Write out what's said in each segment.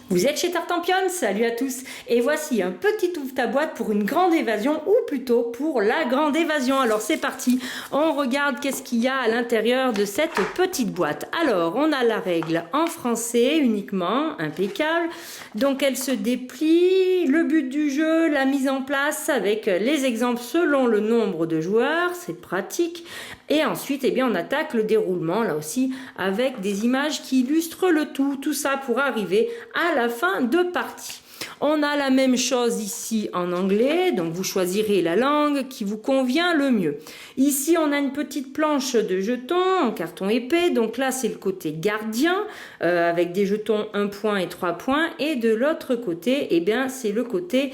Vous êtes chez Tartampion, salut à tous, et voici un petit ouvre ta boîte pour une grande évasion, ou plutôt pour la grande évasion. Alors c'est parti, on regarde qu'est-ce qu'il y a à l'intérieur de cette petite boîte. Alors on a la règle en français uniquement, impeccable, donc elle se déplie, le but du jeu, la mise en place avec les exemples selon le nombre de joueurs, c'est pratique. Et ensuite, eh bien, on attaque le déroulement, là aussi, avec des images qui illustrent le tout. Tout ça pour arriver à la fin de partie. On a la même chose ici en anglais, donc vous choisirez la langue qui vous convient le mieux. Ici, on a une petite planche de jetons en carton épais, donc là, c'est le côté gardien, avec des jetons 1 point et 3 points, et de l'autre côté, eh bien, c'est le côté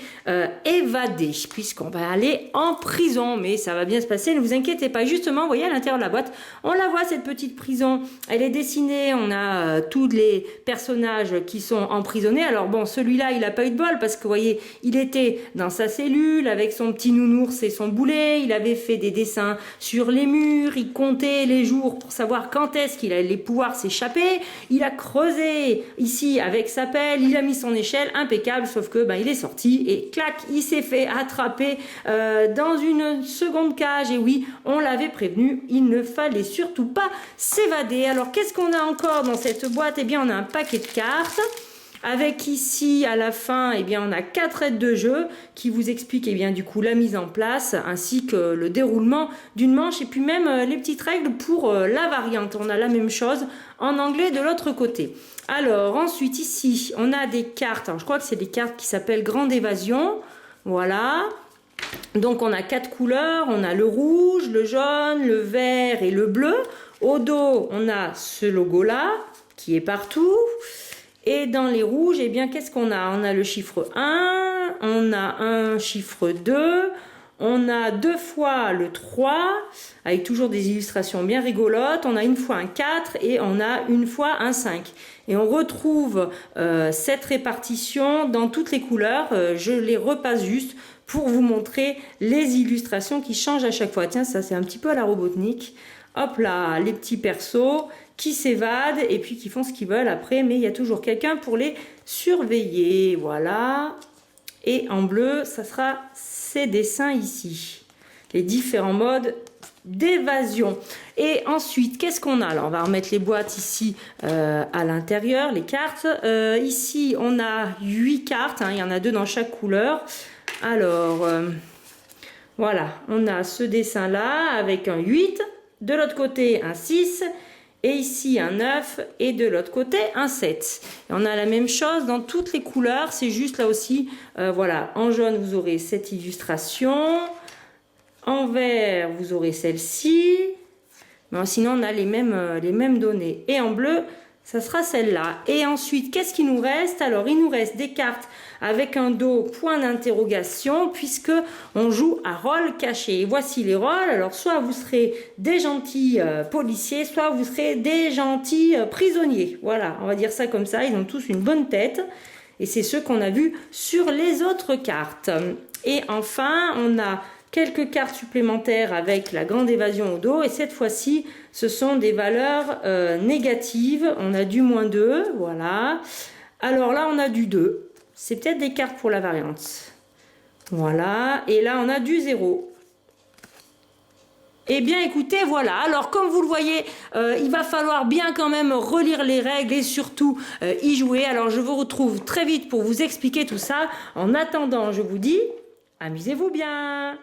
évadé, puisqu'on va aller en prison, mais ça va bien se passer, ne vous inquiétez pas. Justement, vous voyez, à l'intérieur de la boîte, on la voit, cette petite prison, elle est dessinée, on a tous les personnages qui sont emprisonnés. Alors bon, celui-là, il n'a pas eu de bol parce que vous voyez, il était dans sa cellule avec son petit nounours et son boulet, il avait fait des dessins sur les murs, il comptait les jours pour savoir quand est-ce qu'il allait pouvoir s'échapper, il a creusé ici avec sa pelle, il a mis son échelle, impeccable, sauf que ben, il est sorti et clac, il s'est fait attraper dans une seconde cage. Et oui, on l'avait prévenu, il ne fallait surtout pas s'évader. Alors qu'est-ce qu'on a encore dans cette boîte? Eh bien, on a un paquet de cartes. Avec ici, à la fin, eh bien, on a 4 aides de jeu qui vous expliquent eh bien, du coup, la mise en place ainsi que le déroulement d'une manche et puis même les petites règles pour la variante. On a la même chose en anglais de l'autre côté. Alors, ensuite, ici, on a des cartes. Alors, je crois que c'est des cartes qui s'appellent Grande Évasion. Voilà. Donc, on a 4 couleurs. On a le rouge, le jaune, le vert et le bleu. Au dos, on a ce logo-là qui est partout. Et dans les rouges, eh bien, qu'est-ce qu'on a? On a le chiffre 1, on a un chiffre 2, on a 2 fois le 3, avec toujours des illustrations bien rigolotes, on a une fois un 4 et on a une fois un 5. Et on retrouve cette répartition dans toutes les couleurs, je les repasse juste pour vous montrer les illustrations qui changent à chaque fois. Tiens, ça c'est un petit peu à la Robotnik. Hop là, les petits persos qui s'évadent et puis qui font ce qu'ils veulent après, mais il y a toujours quelqu'un pour les surveiller. Voilà. Et en bleu, ça sera ces dessins ici. Les différents modes d'évasion. Et ensuite, qu'est-ce qu'on a? Alors, on va remettre les boîtes ici à l'intérieur, les cartes. Ici, on a 8 cartes. Hein, il y en a 2 dans chaque couleur. Alors, voilà. On a ce dessin-là avec un 8. De l'autre côté, un 6. Et ici, un 9. Et de l'autre côté, un 7. Et on a la même chose dans toutes les couleurs. C'est juste là aussi, voilà. En jaune, vous aurez cette illustration. En vert, vous aurez celle-ci. Bon, sinon, on a les mêmes données. Et en bleu, ça sera celle-là. Et ensuite, qu'est-ce qu'il nous reste? Alors, il nous reste des cartes avec un dos point d'interrogation puisque on joue à rôle caché. Et voici les rôles. Alors, soit vous serez des gentils policiers, soit vous serez des gentils prisonniers. Voilà, on va dire ça comme ça. Ils ont tous une bonne tête. Et c'est ceux qu'on a vus sur les autres cartes. Et enfin, on a quelques cartes supplémentaires avec la grande évasion au dos. Et cette fois-ci, ce sont des valeurs négatives. On a du -2, voilà. Alors là, on a du 2. C'est peut-être des cartes pour la variante. Voilà. Et là, on a du 0. Eh bien, écoutez, voilà. Alors, comme vous le voyez, il va falloir bien quand même relire les règles et surtout y jouer. Alors, je vous retrouve très vite pour vous expliquer tout ça. En attendant, je vous dis, amusez-vous bien.